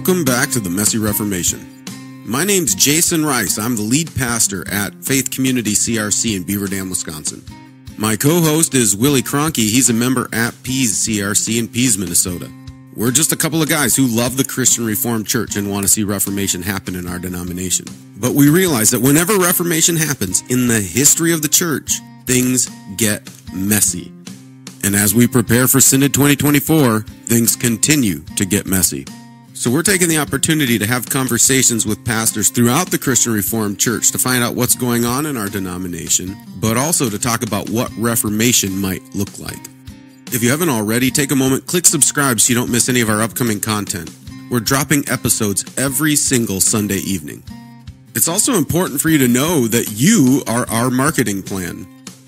Welcome back to the Messy Reformation. My name's Jason Rice. I'm the lead pastor at Faith Community CRC in Beaver Dam, Wisconsin. My co-host is Willie Cronky. He's a member at Pease CRC in Pease, Minnesota. We're just a couple of guys who love the Christian Reformed Church and want to see Reformation happen in our denomination. But we realize that whenever Reformation happens in the history of the church, things get messy. And as we prepare for Synod 2024, things continue to get messy. So we're taking the opportunity to have conversations with pastors throughout the Christian Reformed Church to find out what's going on in our denomination, but also to talk about what Reformation might look like. If you haven't already, take a moment, click subscribe so you don't miss any of our upcoming content. We're dropping episodes every single Sunday evening. It's also important for you to know that you are our marketing plan.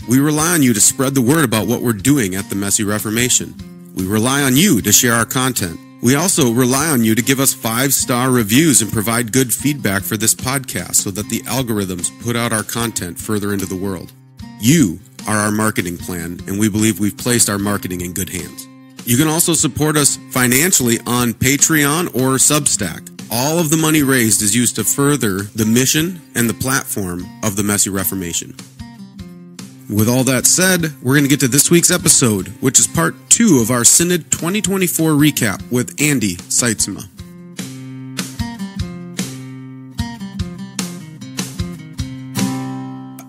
We rely on you to spread the word about what we're doing at the Messy Reformation. We rely on you to share our content. We also rely on you to give us 5-star reviews and provide good feedback for this podcast so that the algorithms put out our content further into the world. You are our marketing plan, and we believe we've placed our marketing in good hands. You can also support us financially on Patreon or Substack. All of the money raised is used to further the mission and the platform of the Messy Reformation. With all that said, we're going to get to this week's episode, which is part 2 of our Synod 2024 recap with Andy Sytsma.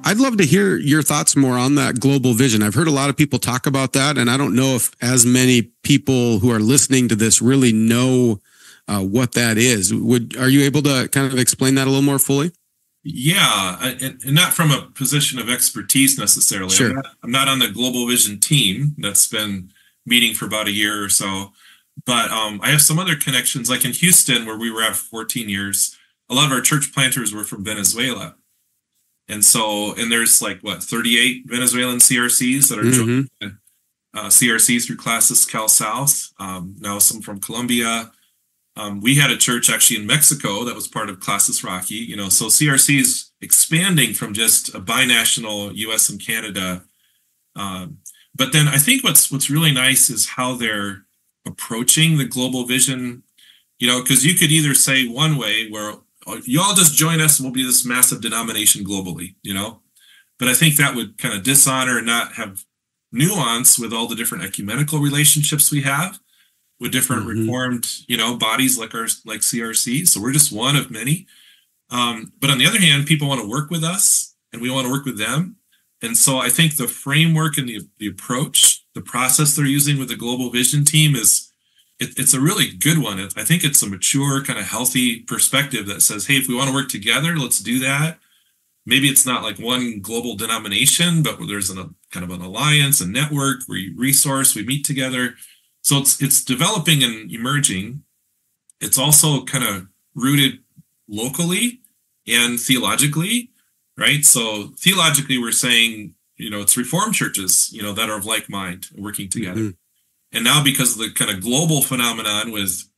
I'd love to hear your thoughts more on that global vision. I've heard a lot of people talk about that, and I don't know if as many people who are listening to this really know what that is. Are you able to kind of explain that a little more fully? Yeah, and not from a position of expertise necessarily. Sure. I'm not on the Global Vision team that's been meeting for about a year or so, but I have some other connections, like in Houston, where we were at for 14 years. A lot of our church planters were from Venezuela. And there's 38 Venezuelan CRCs that are joining CRCs through Classes Cal South, now some from Colombia. We had a church actually in Mexico that was part of Classes Rocky, so CRC is expanding from just a binational US and Canada. But then I think what's really nice is how they're approaching the global vision, because you could either say one way where you all just join us and we'll be this massive denomination globally, but I think that would kind of dishonor and not have nuance with all the different ecumenical relationships we have with different reformed, bodies like CRC. So we're just one of many. But on the other hand, people want to work with us and we want to work with them. And so I think the framework and the approach, the process they're using with the Global Vision team it's a really good one. I think it's a mature, kind of healthy perspective that says, hey, if we want to work together, let's do that. Maybe it's not like one global denomination, but there's kind of an alliance, a network, we resource, we meet together. So it's developing and emerging. It's also kind of rooted locally and theologically, right? So theologically, we're saying, it's Reformed churches, that are of like mind working together. And now because of the kind of global phenomenon with,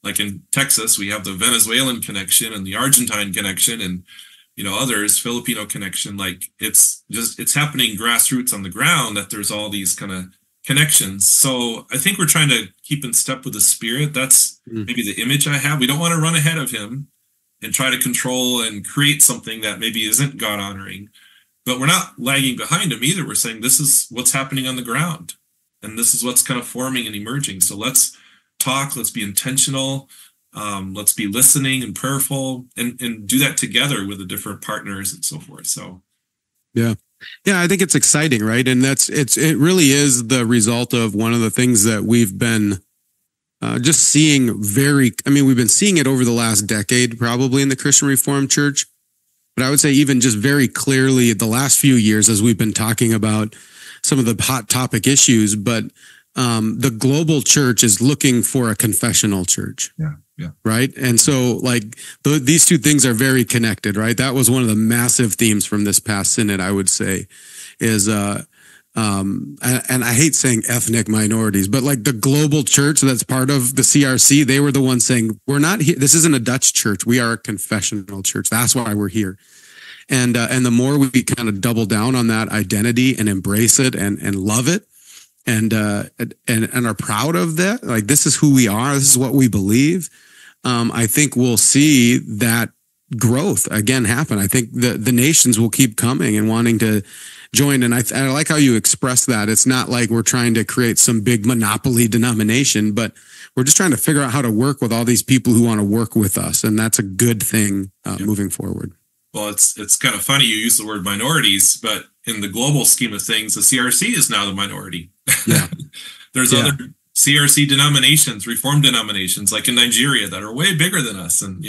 like in Texas, we have the Venezuelan connection and the Argentine connection and, others, Filipino connection, it's happening grassroots on the ground that there's all these kind of connections. So I think we're trying to keep in step with the Spirit. That's maybe the image I have. We don't want to run ahead of him and try to control and create something that maybe isn't God honoring, but we're not lagging behind him either. We're saying this is what's happening on the ground and this is what's kind of forming and emerging. So let's talk, let's be intentional. Let's be listening and prayerful and do that together with the different partners and so forth. So, yeah. Yeah, I think it's exciting, right? And it really is the result of one of the things that we've been just seeing we've been seeing it over the last decade, probably in the Christian Reformed Church. But I would say even just very clearly the last few years as we've been talking about some of the hot topic issues, but the global church is looking for a confessional church. Yeah. Right. And so these two things are very connected, right? That was one of the massive themes from this past synod, I would say, is, and I hate saying ethnic minorities, but the global church that's part of the CRC, they were the ones saying, we're not here. This isn't a Dutch church. We are a confessional church. That's why we're here. And the more we kind of double down on that identity and embrace it and love it, and are proud of that, this is who we are. This is what we believe. I think we'll see that growth again happen. I think the nations will keep coming and wanting to join. And I like how you express that. It's not like we're trying to create some big monopoly denomination, but we're just trying to figure out how to work with all these people who want to work with us. And that's a good thing moving forward. Well, it's kind of funny you use the word minorities, but in the global scheme of things, the CRC is now the minority. Yeah. There's other CRC denominations, Reformed denominations, like in Nigeria, that are way bigger than us. And,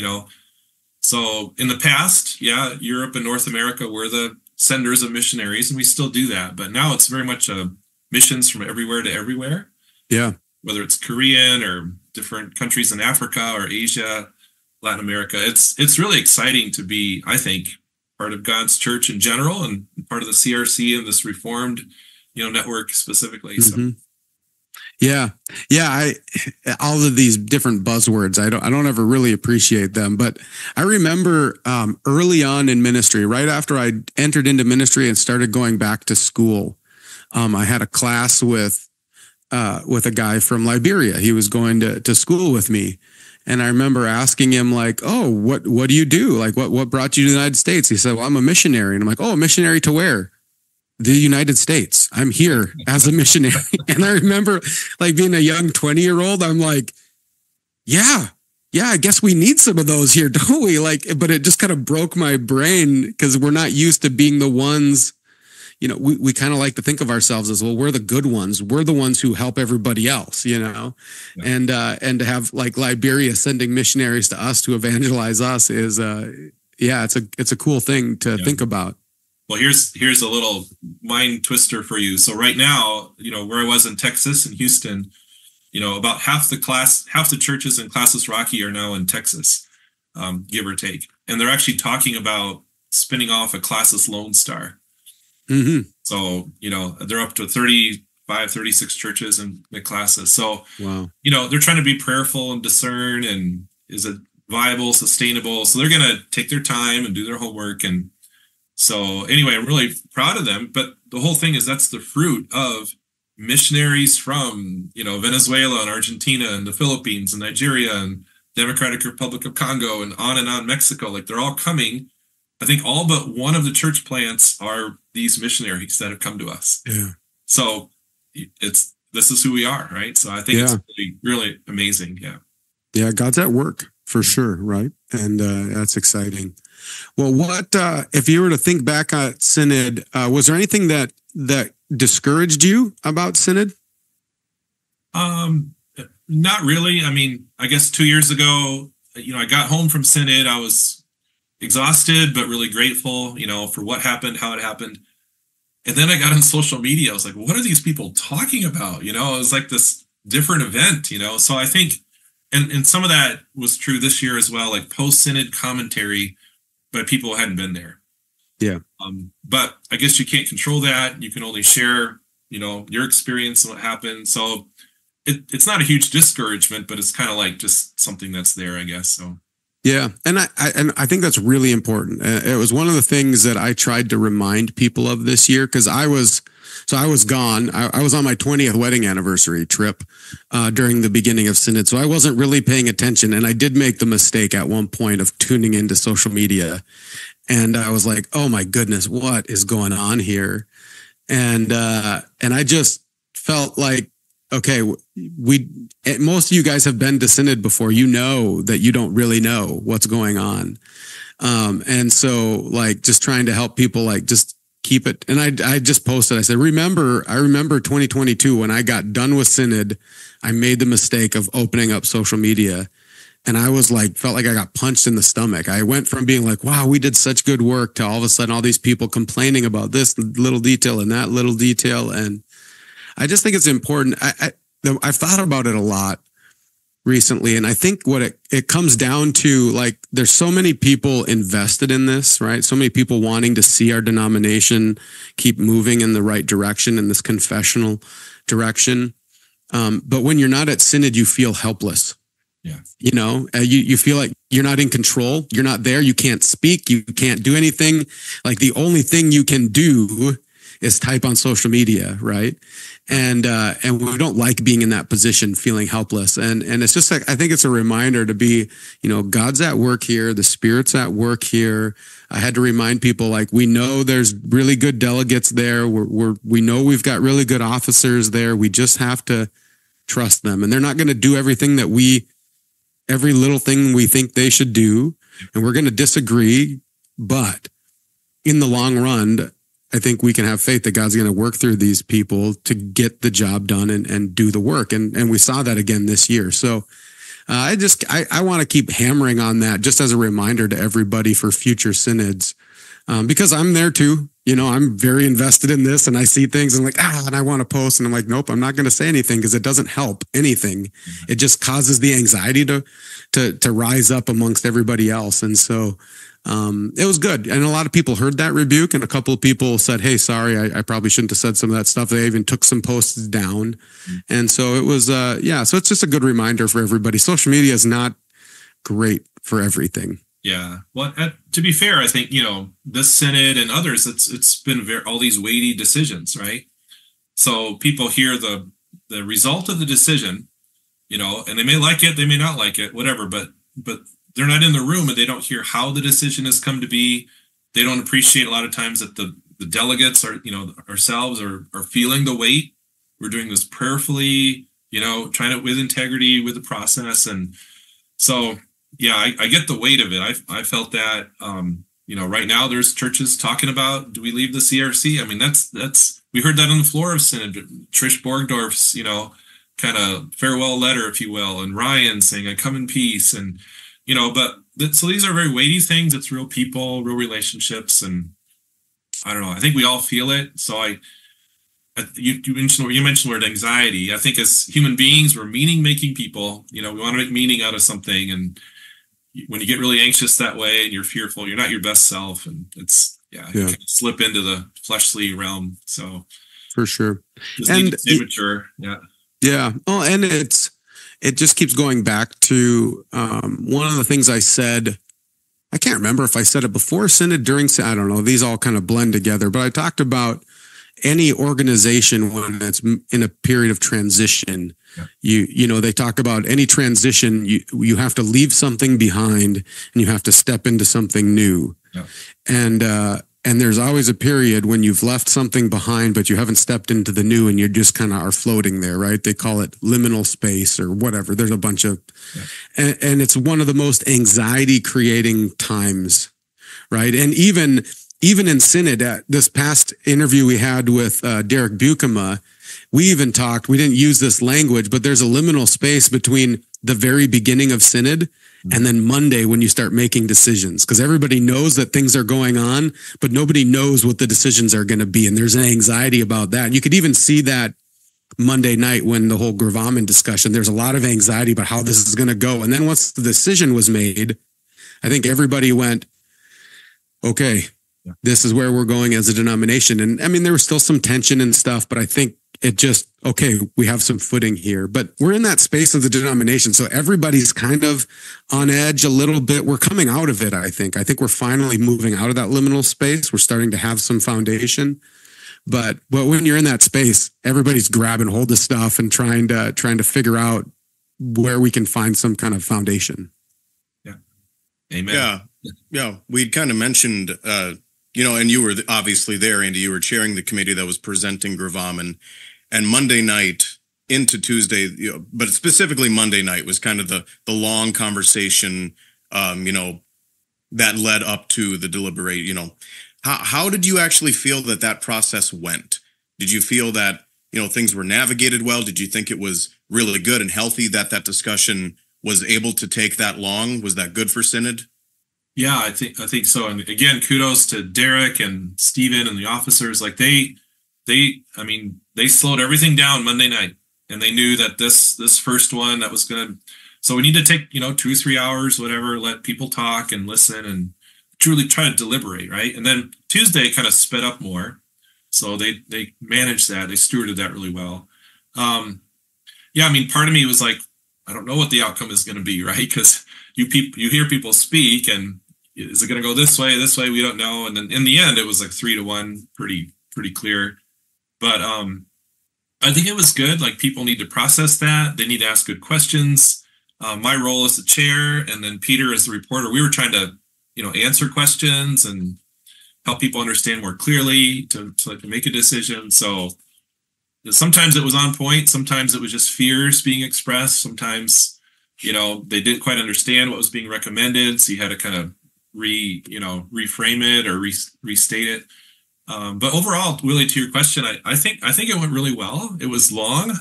so in the past, Europe and North America were the senders of missionaries, and we still do that. But now it's very much missions from everywhere to everywhere. Yeah. Whether it's Korean or different countries in Africa or Asia, Latin America. It's really exciting to be, I think, part of God's church in general and part of the CRC and this Reformed, network specifically. Mm-hmm. So. Yeah. All of these different buzzwords, I don't ever really appreciate them, but I remember early on in ministry, right after I entered into ministry and started going back to school, I had a class with a guy from Liberia. He was going to school with me. And I remember asking him like, oh, what do you do? Like, what brought you to the United States? He said, well, I'm a missionary. And I'm like, oh, a missionary to where? The United States. I'm here as a missionary. And I remember like being a young 20-year-old, I'm like, yeah, I guess we need some of those here, don't we? Like, but it just kind of broke my brain because we're not used to being the ones, we kind of like to think of ourselves as, well, we're the good ones. We're the ones who help everybody else, and to have like Liberia sending missionaries to us to evangelize us is, it's a cool thing to think about. Well, here's a little mind twister for you. So right now, where I was in Texas and Houston, about half the churches in Classis Rocky are now in Texas, give or take. And they're actually talking about spinning off a Classis Lone Star. Mm-hmm. So, they're up to 35, 36 churches in Classis. So, wow. They're trying to be prayerful and discern, and is it viable, sustainable? So they're going to take their time and do their homework. And so anyway, I'm really proud of them. But the whole thing is that's the fruit of missionaries from, Venezuela and Argentina and the Philippines and Nigeria and Democratic Republic of Congo and on Mexico. Like they're all coming. I think all but one of the church plants are these missionaries that have come to us. Yeah. So this is who we are, right? So I think it's really, really amazing. Yeah. Yeah, God's at work for sure, right? And that's exciting. Well, what if you were to think back at Synod, was there anything that discouraged you about Synod? Not really. I mean, I guess 2 years ago, I got home from Synod. I was exhausted, but really grateful, for what happened, how it happened. And then I got on social media. I was like, what are these people talking about? It was like this different event, So I think, and some of that was true this year as well, like post-Synod commentary by people who hadn't been there. Yeah. But I guess you can't control that. You can only share, your experience and what happened. So it's not a huge discouragement, but it's kind of like just something that's there, I guess. So. Yeah. And I think that's really important. It was one of the things that I tried to remind people of this year, because I was gone. I was on my 20th wedding anniversary trip during the beginning of Synod. So I wasn't really paying attention. And I did make the mistake at one point of tuning into social media. And I was like, oh my goodness, what is going on here? And I just felt like, okay, most of you guys have been to Synod before. You know that you don't really know what's going on. And so like just trying to help people, like just keep it. And I just posted, I said, I remember 2022 when I got done with Synod, I made the mistake of opening up social media. And I was like, felt like I got punched in the stomach. I went from being like, wow, we did such good work, to all of a sudden all these people complaining about this little detail and that little detail. And I just think it's important. I've thought about it a lot recently. And I think what it comes down to, like, there's so many people invested in this, right? So many people wanting to see our denomination keep moving in the right direction, in this confessional direction. But when you're not at Synod, you feel helpless. Yeah. You feel like you're not in control. You're not there. You can't speak. You can't do anything. Like the only thing you can do is type on social media, right? And we don't like being in that position, feeling helpless. And it's just like, I think it's a reminder to be, God's at work here. The Spirit's at work here. I had to remind people, like, we know there's really good delegates there. We know we've got really good officers there. We just have to trust them. And they're not going to do everything every little thing we think they should do. And we're going to disagree. But in the long run, I think we can have faith that God's going to work through these people to get the job done and do the work. And we saw that again this year. So I want to keep hammering on that just as a reminder to everybody for future synods, because I'm there too. I'm very invested in this, and I see things and and I want to post, and I'm like, nope, I'm not going to say anything because it doesn't help anything. It just causes the anxiety to rise up amongst everybody else. And so it was good. And a lot of people heard that rebuke, and a couple of people said, hey, sorry, I probably shouldn't have said some of that stuff. They even took some posts down. And so it was, so it's just a good reminder for everybody. Social media is not great for everything. Yeah. Well, to be fair, I think, this synod and others, it's been all these weighty decisions, right? So people hear the result of the decision, and they may like it, they may not like it, whatever, but they're not in the room and they don't hear how the decision has come to be. They don't appreciate a lot of times that the delegates are, ourselves are feeling the weight. We're doing this prayerfully, trying it with integrity, with the process. And so, yeah, I get the weight of it. I felt that, right now there's churches talking about, do we leave the CRC? I mean, that's we heard that on the floor of Synod, Trish Borgdorf's, kind of farewell letter, if you will, and Ryan saying, I come in peace. And, so these are very weighty things. It's real people, real relationships. And I don't know, I think we all feel it. So you mentioned the word anxiety. I think as human beings, we're meaning-making people. We want to make meaning out of something. And when you get really anxious that way and you're fearful, you're not your best self. And you can slip into the fleshly realm. So for sure. And stay mature. Yeah. Yeah. Oh, and it just keeps going back to one of the things I said. I can't remember if I said it before Synod, during Synod. I don't know. These all kind of blend together. But I talked about any organization when it's in a period of transition. Yeah. They talk about any transition. You have to leave something behind and you have to step into something new. Yeah. And there's always a period when you've left something behind, but you haven't stepped into the new and you just kind of are floating there, right? They call it liminal space or whatever. There's a bunch of, and it's one of the most anxiety creating times, right? And even in Synod, this past interview we had with Derek Buikema, we even talked, we didn't use this language, but there's a liminal space between the very beginning of Synod and then Monday when you start making decisions, because everybody knows that things are going on, but nobody knows what the decisions are going to be. And there's an anxiety about that. And you could even see that Monday night when the whole gravamen discussion, there's a lot of anxiety about how this is going to go. And then once the decision was made, I think everybody went, okay, this is where we're going as a denomination. And I mean, there was still some tension and stuff, but I think it just, okay, we have some footing here, but we're in that space of the denomination. So everybody's kind of on edge a little bit. We're coming out of it. I think we're finally moving out of that liminal space. We're starting to have some foundation, but when you're in that space, everybody's grabbing hold of stuff and trying to figure out where we can find some kind of foundation. Yeah. Amen. Yeah. We'd kind of mentioned, and you were obviously there, Andy, you were chairing the committee that was presenting gravamen. And Monday night into Tuesday, but specifically Monday night was kind of the long conversation, that led up to the deliberate. How did you actually feel that process went? Did you feel that things were navigated well? Did you think it was really good and healthy that discussion was able to take that long? Was that good for Synod? Yeah, I think so. And again, kudos to Derek and Stephen and the officers. Like they slowed everything down Monday night, and they knew that this first one that was going to, so we need to take, 2 or 3 hours, whatever, let people talk and listen and truly try to deliberate. Right. And then Tuesday kind of sped up more. So they managed that. They stewarded that really well. Part of me was like, I don't know what the outcome is going to be, right? Because you hear people speak, and is it going to go this way? We don't know. And then in the end, it was like 3-1, pretty pretty clear. But I think it was good. Like, people need to process that. They need to ask good questions. My role as the chair, and then Peter as the reporter, we were trying to, answer questions and help people understand more clearly to make a decision. So sometimes it was on point. Sometimes it was just fears being expressed. Sometimes, they didn't quite understand what was being recommended. So you had to kind of reframe it or restate it. But overall, Willie, to your question, I think it went really well. It was long.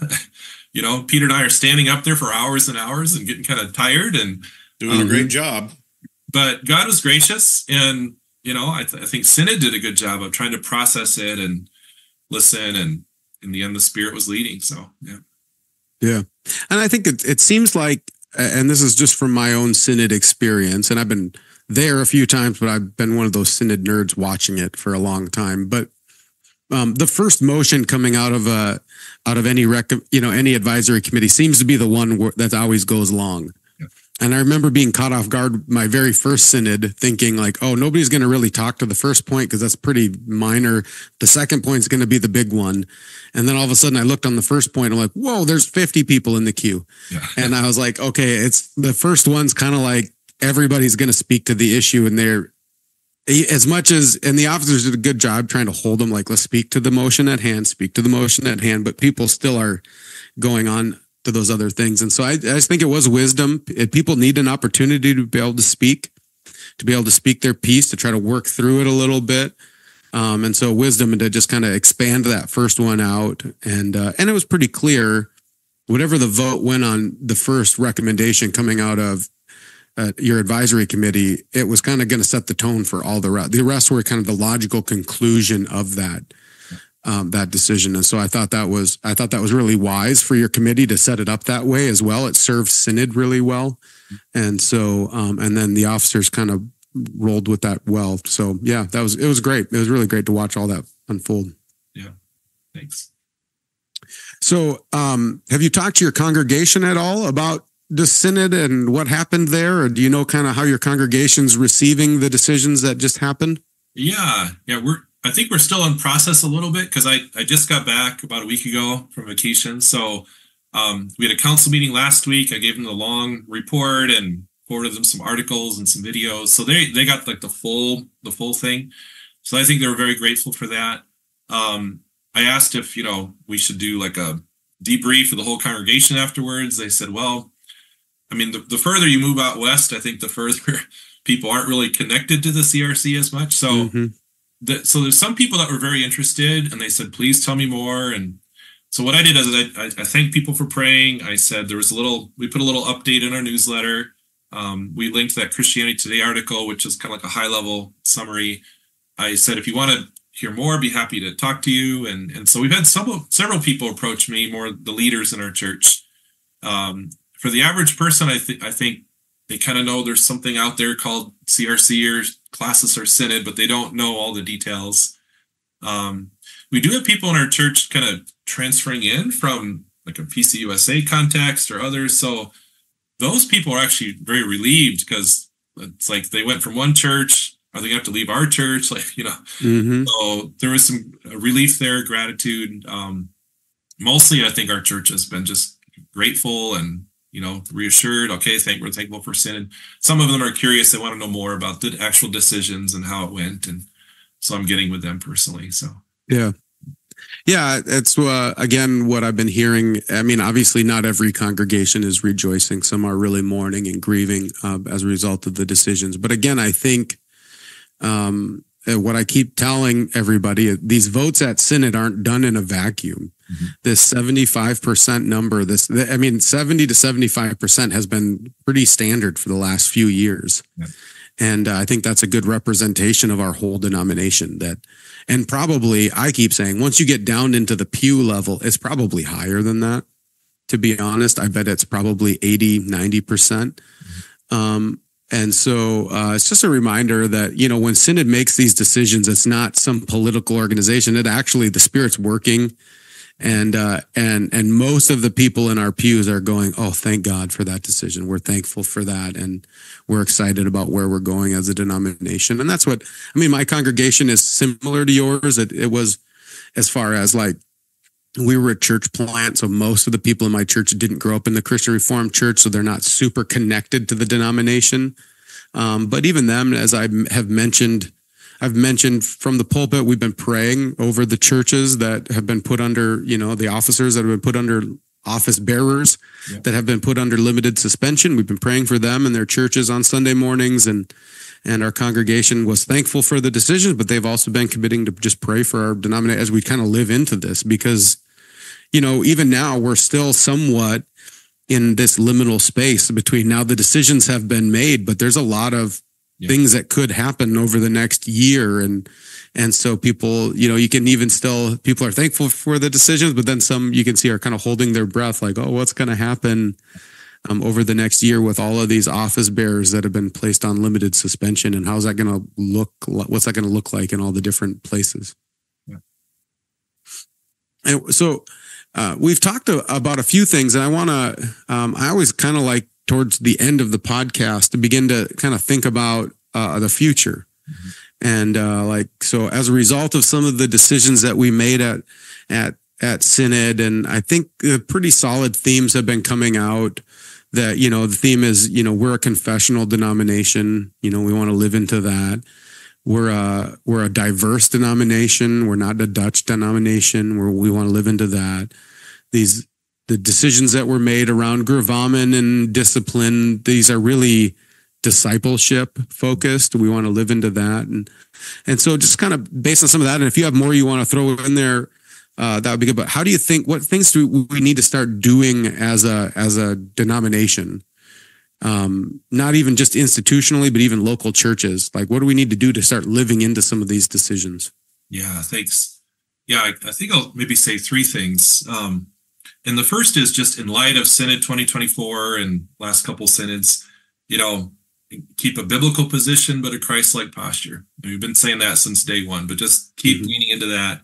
Peter and I are standing up there for hours and hours and getting kind of tired and doing a great job. But God was gracious, and I think Synod did a good job of trying to process it and listen, and in the end, the Spirit was leading. So yeah, and I think it seems like, and this is just from my own Synod experience, and I've been there a few times, but I've been one of those Synod nerds watching it for a long time. But the first motion coming out of any any advisory committee seems to be the one that always goes long. Yeah. And I remember being caught off guard my very first Synod, thinking like, oh, nobody's going to really talk to the first point because that's pretty minor. The second point is going to be the big one. And then all of a sudden I looked on the first point, I'm like, whoa, there's 50 people in the queue. Yeah. And I was like, okay, it's the first one's kind of like everybody's going to speak to the issue, and they're and the officers did a good job trying to hold them like, let's speak to the motion at hand, but people still are going on to those other things. And so I just think it was wisdom. People need an opportunity to be able to speak their piece, to try to work through it a little bit. And so wisdom to just kind of expand that first one out. And it was pretty clear, whatever the vote went on the first recommendation coming out of your advisory committee, it was kind of going to set the tone for all the rest. The rest were kind of the logical conclusion of that decision. And so I thought that was really wise for your committee to set it up that way as well. It served Synod really well. And so, and then the officers kind of rolled with that well. So yeah, it was great. It was really great to watch all that unfold. Yeah. Thanks. So, have you talked to your congregation at all about the Synod and what happened there? Or do you know kind of how your congregation's receiving the decisions that just happened? Yeah. I think we're still in process a little bit, because I just got back about a week ago from vacation. So we had a council meeting last week. I gave them the long report and forwarded them some articles and some videos. So they got like the full thing. So I think they were very grateful for that. I asked if, we should do like a debrief of the whole congregation afterwards. They said, well, I mean, the further you move out west, I think the further people aren't really connected to the CRC as much. So, so there's some people that were very interested, and they said, please tell me more. And so what I did is I thanked people for praying. I said we put a little update in our newsletter. We linked that Christianity Today article, which is kind of like a high level summary. I said, if you want to hear more, I'd be happy to talk to you. And so we've had several people approach me, more the leaders in our church. For the average person, I think they kind of know there's something out there called CRC or Classis or Synod, but they don't know all the details. We do have people in our church kind of transferring in from like a PCUSA context or others. So those people are actually very relieved, because it's like they went from one church. Are they going to have to leave our church? So there was some relief there, gratitude. Mostly, I think our church has been just grateful and reassured. Okay, we're thankful for Synod. Some of them are curious. They want to know more about the actual decisions and how it went. And so I'm getting with them personally. So yeah, it's again what I've been hearing. I mean, obviously, not every congregation is rejoicing. Some are really mourning and grieving as a result of the decisions. But again, I think what I keep telling everybody, these votes at Synod aren't done in a vacuum. This 75% number, 70 to 75% has been pretty standard for the last few years. Yeah. And I think that's a good representation of our whole denomination. And probably, I keep saying, once you get down into the pew level, it's probably higher than that. To be honest, I bet it's probably 80, 90%. And so it's just a reminder that, when Synod makes these decisions, it's not some political organization. It actually, the Spirit's working. And most of the people in our pews are going, oh, thank God for that decision. We're thankful for that. And we're excited about where we're going as a denomination. And that's my congregation is similar to yours. It was as far as like, we were a church plant, so most of the people in my church didn't grow up in the Christian Reformed Church, so they're not super connected to the denomination. But even them, as I've mentioned from the pulpit, we've been praying over the churches that have been put under, the officers that have been put under office bearers that have been put under limited suspension. We've been praying for them and their churches on Sunday mornings, and our congregation was thankful for the decisions, but they've also been committing to just pray for our denomination as we kind of live into this, because, even now we're still somewhat in this liminal space between now the decisions have been made, but there's a lot of things that could happen over the next year. And so people, you can even still, people are thankful for the decisions, but then some you can see are kind of holding their breath like, oh, what's going to happen over the next year with all of these office bearers that have been placed on limited suspension, and how's that going to look? What's that going to look like in all the different places? Yeah. And so we've talked about a few things, and I want to, I always kind of like towards the end of the podcast to begin to kind of think about the future. Mm-hmm. And so as a result of some of the decisions that we made at Synod, and I think pretty solid themes have been coming out that, the theme is, we're a confessional denomination. We want to live into that. We're a diverse denomination. We're not a Dutch denomination. We want to live into that. The decisions that were made around gravamen and discipline, these are really discipleship focused. We want to live into that. And so just kind of based on some of that, and if you have more you want to throw in there, that would be good. But how do you think, what things do we need to start doing as a denomination? Not even just institutionally, but even local churches. Like, what do we need to do to start living into some of these decisions? Yeah, thanks. Yeah, I think I'll maybe say three things. And the first is just in light of Synod 2024 and last couple synods, keep a biblical position, but a Christ-like posture. We've been saying that since day one, but just keep leaning into that.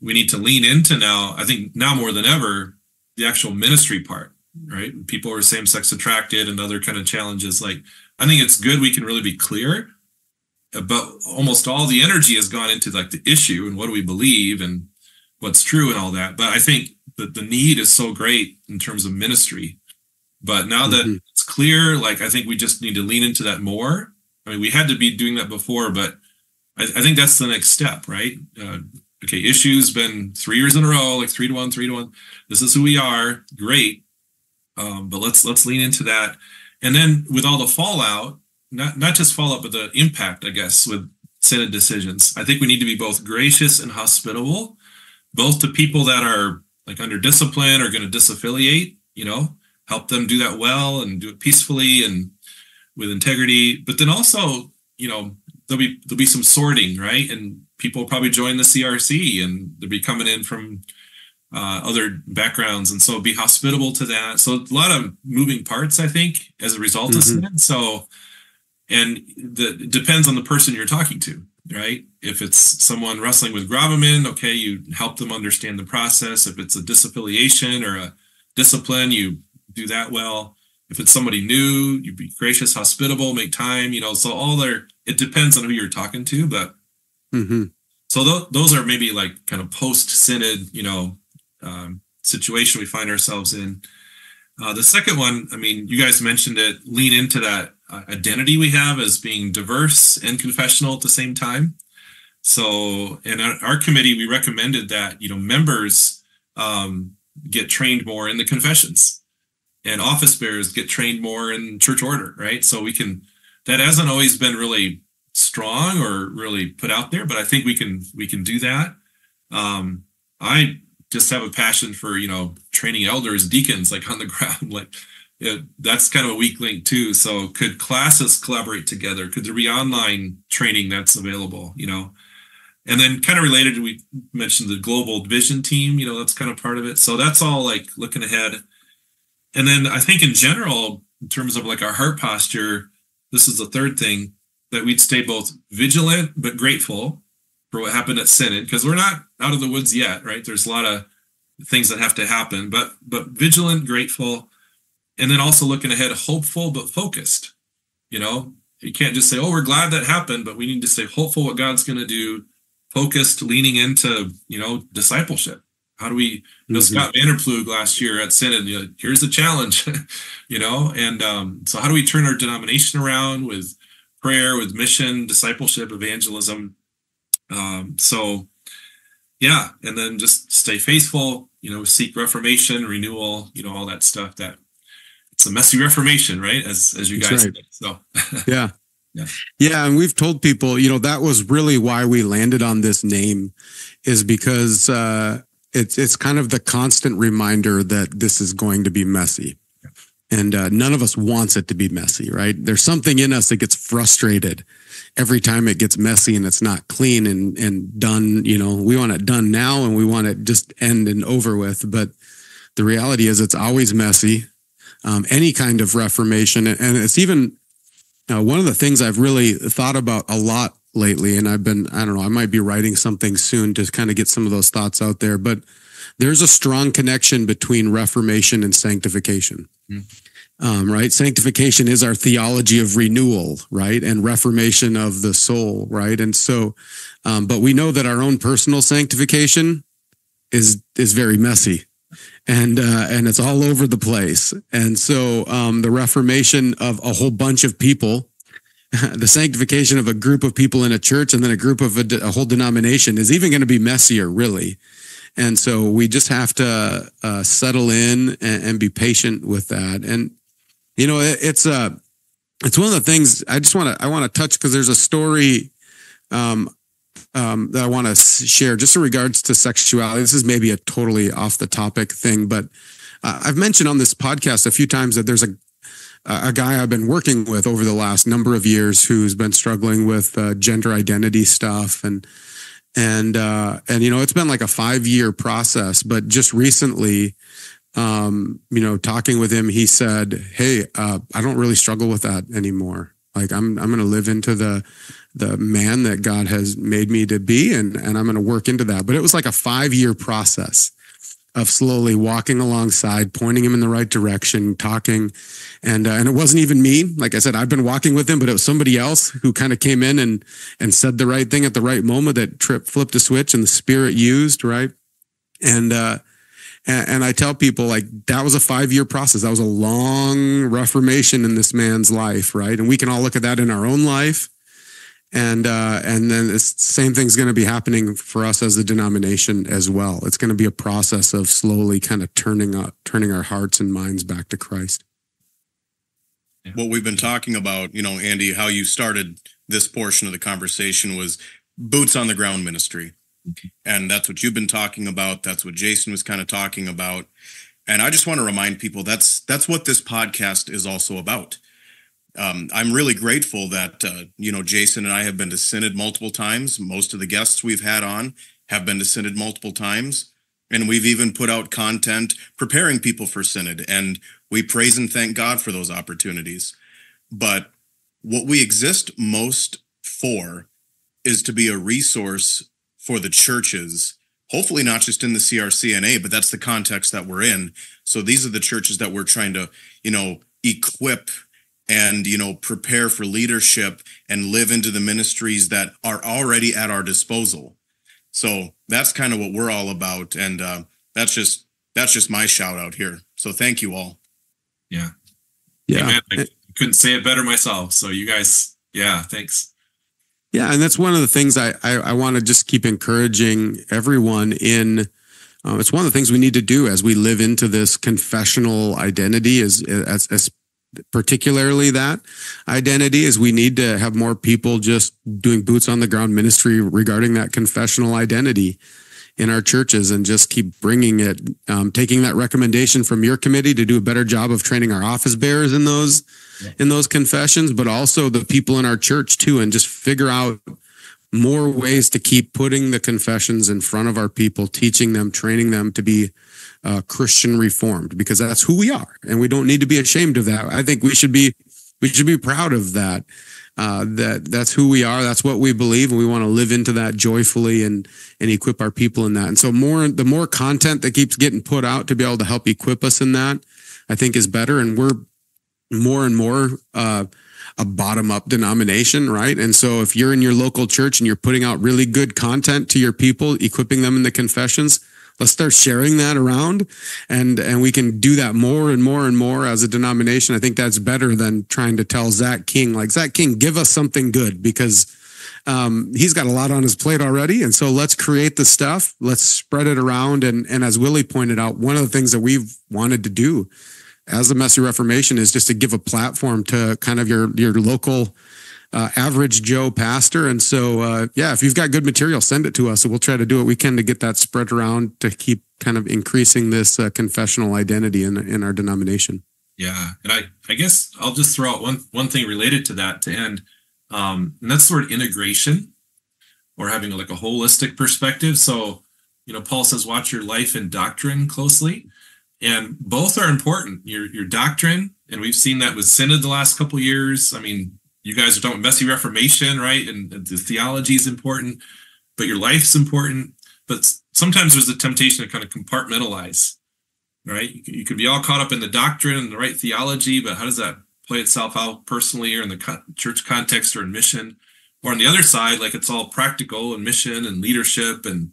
We need to lean into now, I think now more than ever, the actual ministry part, right? People are same-sex attracted and other kind of challenges. Like, I think it's good we can really be clear about almost all the energy has gone into like the issue and what do we believe and what's true and all that. But I think that the need is so great in terms of ministry. But now that it's clear, like, I think we just need to lean into that more. I mean, we had to be doing that before, but I think that's the next step, right? Okay, issues been 3 years in a row, like 3-1. This is who we are. Great. But let's lean into that. And then with all the fallout, not just fallout, but the impact, I guess, with Synod decisions, I think we need to be both gracious and hospitable, both to people that are like under discipline or going to disaffiliate, help them do that well and do it peacefully and with integrity. But then also, there'll be some sorting, right? And people will probably join the CRC and they'll be coming in from other backgrounds. And so be hospitable to that. So a lot of moving parts, I think, as a result of Synod. So, and it depends on the person you're talking to, right? If it's someone wrestling with gravamen, okay, you help them understand the process. If it's a disaffiliation or a discipline, you do that well. If it's somebody new, you be gracious, hospitable, make time, so all it depends on who you're talking to, but so those are maybe like kind of post-Synod, situation we find ourselves in. The second one, I mean, you guys mentioned it, lean into that identity we have as being diverse and confessional at the same time. So in our committee, we recommended that, members get trained more in the confessions and office bearers get trained more in church order, right? So that hasn't always been really strong or really put out there, but I think we can do that. I just have a passion for, training elders, deacons, like on the ground, like that's kind of a weak link too. So could classes collaborate together? Could there be online training that's available, And then kind of related, we mentioned the global vision team, that's kind of part of it. So that's all like looking ahead. And then I think in general, in terms of like our heart posture, this is the third thing, that we'd stay both vigilant but grateful for what happened at Synod, because we're not out of the woods yet, right? There's a lot of things that have to happen, but vigilant, grateful, and then also looking ahead, hopeful but focused. You can't just say, oh, we're glad that happened, but we need to stay hopeful what God's going to do, focused, leaning into, discipleship. How do we, Scott Vanderplug last year at Synod, here's the challenge, and so how do we turn our denomination around with prayer, with mission, discipleship, evangelism? And then just stay faithful, seek reformation, renewal, all that stuff. That it's a messy reformation, right? As you guys said. So yeah. Yeah, and we've told people, that was really why we landed on this name, is because it's kind of the constant reminder that this is going to be messy. And none of us wants it to be messy, right? There's something in us that gets frustrated every time it gets messy and it's not clean and done. We want it done now and we want it just end and over with. But the reality is it's always messy. Any kind of reformation. And it's even one of the things I've really thought about a lot lately, and I might be writing something soon to kind of get some of those thoughts out there, but there's a strong connection between reformation and sanctification. Right? Sanctification is our theology of renewal, right? And reformation of the soul, right? And so, but we know that our own personal sanctification is very messy, and it's all over the place. And so, the reformation of a whole bunch of people, the sanctification of a group of people in a church, and then a group of a whole denomination is even going to be messier, really. And so we just have to settle in and be patient with that. And it's one of the things I want to touch, because there's a story that I want to share just in regards to sexuality. This is maybe a totally off the topic thing, but I've mentioned on this podcast a few times that there's a guy I've been working with over the last number of years who's been struggling with gender identity stuff, and it's been like a 5-year process. But just recently, talking with him, he said, "Hey, I don't really struggle with that anymore. Like I'm going to live into the man that God has made me to be, and I'm going to work into that." But it was like a 5-year process of slowly walking alongside, pointing him in the right direction, talking. And it wasn't even me. Like I said, I've been walking with him, but it was somebody else who kind of came in and said the right thing at the right moment that flipped a switch and the Spirit used, right? And I tell people, like, that was a 5-year process. That was a long reformation in this man's life, right? And we can all look at that in our own life. And then the same thing's going to be happening for us as a denomination as well. It's going to be a process of slowly kind of turning our hearts and minds back to Christ. What we've been talking about, Andy, how you started this portion of the conversation was boots on the ground ministry. And that's what you've been talking about. That's what Jason was kind of talking about. And I just want to remind people that's what this podcast is also about. I'm really grateful that, Jason and I have been to Synod multiple times. Most of the guests we've had on have been to Synod multiple times. And we've even put out content preparing people for Synod. And we praise and thank God for those opportunities. But what we exist most for is to be a resource for the churches, hopefully not just in the CRCNA, but that's the context that we're in. So these are the churches that we're trying to, equip and, prepare for leadership and live into the ministries that are already at our disposal. So that's kind of what we're all about. And that's just my shout out here. So thank you all. Yeah. Yeah. Hey, man, I couldn't say it better myself. So you guys, thanks. Yeah. And that's one of the things I want to just keep encouraging everyone in. It's one of the things we need to do as we live into this confessional identity, as particularly that identity, is we need to have more people just doing boots on the ground ministry regarding that confessional identity in our churches, and just keep bringing it, taking that recommendation from your committee to do a better job of training our office bearers in those confessions, but also the people in our church too, and just figure out more ways to keep putting the confessions in front of our people, teaching them, training them to be Christian reformed, because that's who we are, and we don't need to be ashamed of that. I think we should be proud of that. That's who we are. That's what we believe, and we want to live into that joyfully and equip our people in that. And so the more content that keeps getting put out to be able to help equip us in that, I think is better. And we're more and more a bottom-up denomination, right? And so if you're in your local church and you're putting out really good content to your people, equipping them in the confessions, let's start sharing that around, and we can do that more and more and more as a denomination. I think that's better than trying to tell Zach King, like, Zach King, give us something good, because he's got a lot on his plate already. And so let's create the stuff, let's spread it around. And as Willie pointed out, one of the things that we've wanted to do as the Messy Reformation is just to give a platform to kind of your local average Joe pastor. And so, if you've got good material, send it to us. And we'll try to do what we can to get that spread around to keep kind of increasing this confessional identity in our denomination. Yeah. And I guess I'll just throw out one thing related to that to end. And that's sort of integration, or having like a holistic perspective. So, Paul says, watch your life and doctrine closely. And both are important. Your doctrine, and we've seen that with Synod the last couple of years. I mean, you guys are talking Messy Reformation, right? And the theology is important, but your life's important. But sometimes there's a temptation to kind of compartmentalize, right? You could be all caught up in the doctrine and the right theology, but how does that play itself out personally, or in the church context, or in mission? Or on the other side, like, it's all practical and mission and leadership and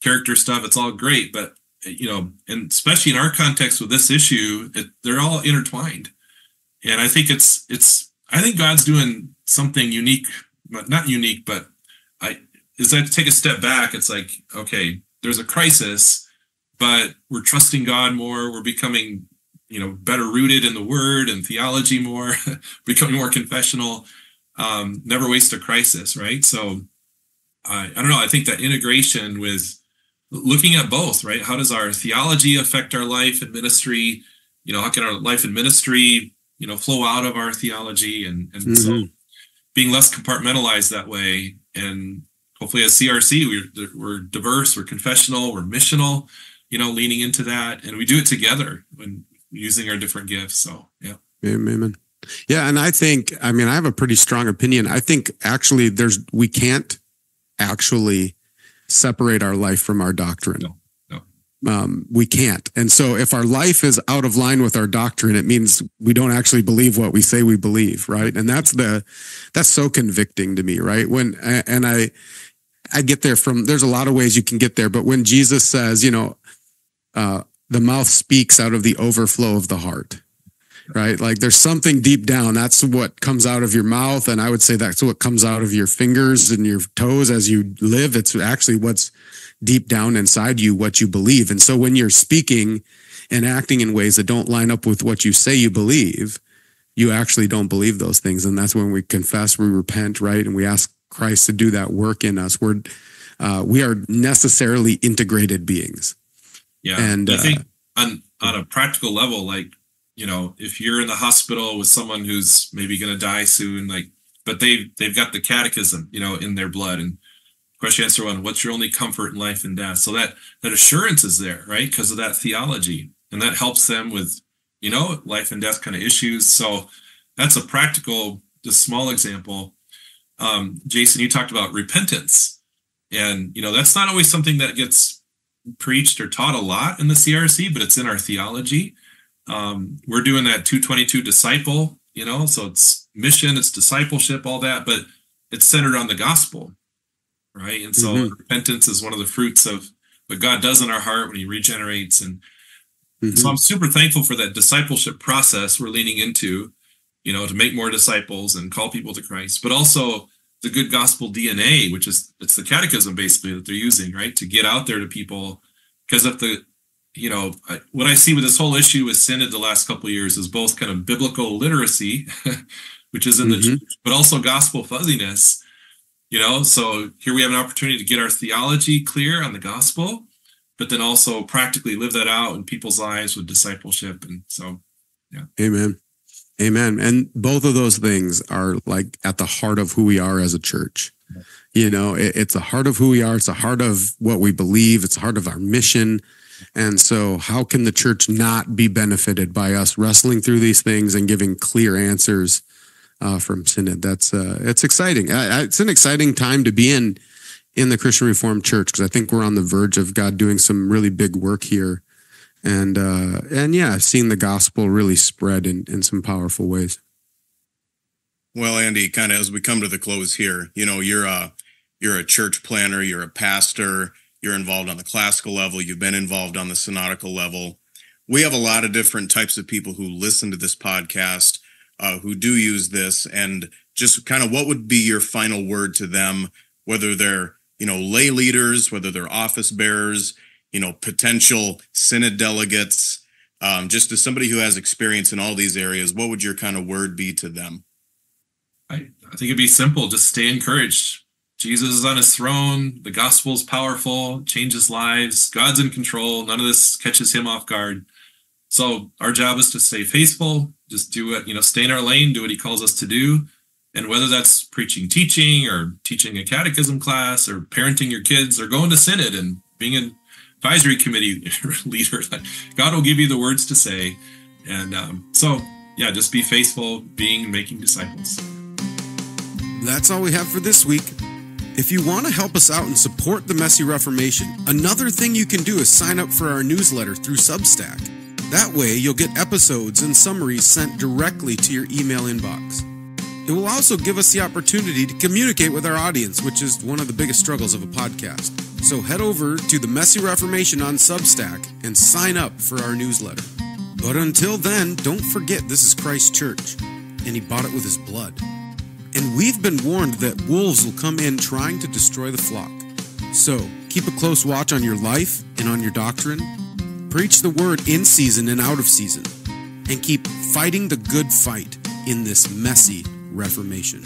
character stuff. It's all great, but and especially in our context with this issue, they're all intertwined. And I think I think God's doing something unique, not unique, but as I take a step back, it's like, okay, there's a crisis, but we're trusting God more. We're becoming, better rooted in the word and theology more, becoming more confessional, never waste a crisis, right? So I don't know. I think that integration with looking at both, right? How does our theology affect our life and ministry? How can our life and ministry, flow out of our theology? And so being less compartmentalized that way. And hopefully as CRC, we're diverse, we're confessional, we're missional, leaning into that. And we do it together when using our different gifts. So, yeah. Amen. Yeah. And I think, I have a pretty strong opinion. I think actually we can't actually separate our life from our doctrine. No. We can't. And so if our life is out of line with our doctrine, it means we don't actually believe what we say we believe, right? And that's so convicting to me, right? I get there there's a lot of ways you can get there, but when Jesus says, the mouth speaks out of the overflow of the heart, right? Like, there's something deep down. That's what comes out of your mouth. And I would say that's what comes out of your fingers and your toes as you live. It's actually what's deep down inside you, what you believe. And so when you're speaking and acting in ways that don't line up with what you say you believe, you actually don't believe those things. And that's when we confess, we repent, right? And we ask Christ to do that work in us. We are necessarily integrated beings. Yeah. And I think on a practical level, like, if you're in the hospital with someone who's maybe going to die soon, but they've got the catechism, in their blood. And question answer one, what's your only comfort in life and death? So that assurance is there, right? Because of that theology. And that helps them with, life and death kind of issues. So that's a practical, just small example. Jason, you talked about repentance. And, that's not always something that gets preached or taught a lot in the CRC, but it's in our theology. We're doing that 222 disciple, so it's mission, it's discipleship, all that, but it's centered on the gospel, right? And so repentance is one of the fruits of what God does in our heart when he regenerates. And so I'm super thankful for that discipleship process we're leaning into, to make more disciples and call people to Christ, but also the good gospel DNA, which is, it's the catechism basically that they're using, right? To get out there to people. Because if what I see with this whole issue with Synod the last couple of years is both kind of biblical literacy, which is in the church, but also gospel fuzziness, so here we have an opportunity to get our theology clear on the gospel, but then also practically live that out in people's lives with discipleship. And so, yeah. Amen. And both of those things are like at the heart of who we are as a church. It's the heart of who we are. It's the heart of what we believe. It's the heart of our mission. And so how can the church not be benefited by us wrestling through these things and giving clear answers from Synod? It's exciting. It's an exciting time to be in the Christian Reformed Church, because I think we're on the verge of God doing some really big work here. And I've seen the gospel really spread in some powerful ways. Well, Andy, kind of as we come to the close here, you're a church planner, you're a pastor, you're involved on the classical level, you've been involved on the synodical level. We have a lot of different types of people who listen to this podcast, who do use this, and just kind of what would be your final word to them, whether they're, lay leaders, whether they're office bearers, potential synod delegates, just as somebody who has experience in all these areas, what would your kind of word be to them? I think it'd be simple. Just stay encouraged. Jesus is on his throne. The gospel is powerful, changes lives. God's in control. None of this catches him off guard. So our job is to stay faithful, just do it, stay in our lane, do what he calls us to do. And whether that's preaching, teaching, or teaching a catechism class, or parenting your kids, or going to synod and being an advisory committee leader, God will give you the words to say. And just be faithful, making disciples. That's all we have for this week. If you want to help us out and support the Messy Reformation, another thing you can do is sign up for our newsletter through Substack. That way, you'll get episodes and summaries sent directly to your email inbox. It will also give us the opportunity to communicate with our audience, which is one of the biggest struggles of a podcast. So head over to the Messy Reformation on Substack and sign up for our newsletter. But until then, don't forget this is Christ's church, and he bought it with his blood. And we've been warned that wolves will come in trying to destroy the flock. So, keep a close watch on your life and on your doctrine. Preach the word in season and out of season. And keep fighting the good fight in this messy Reformation.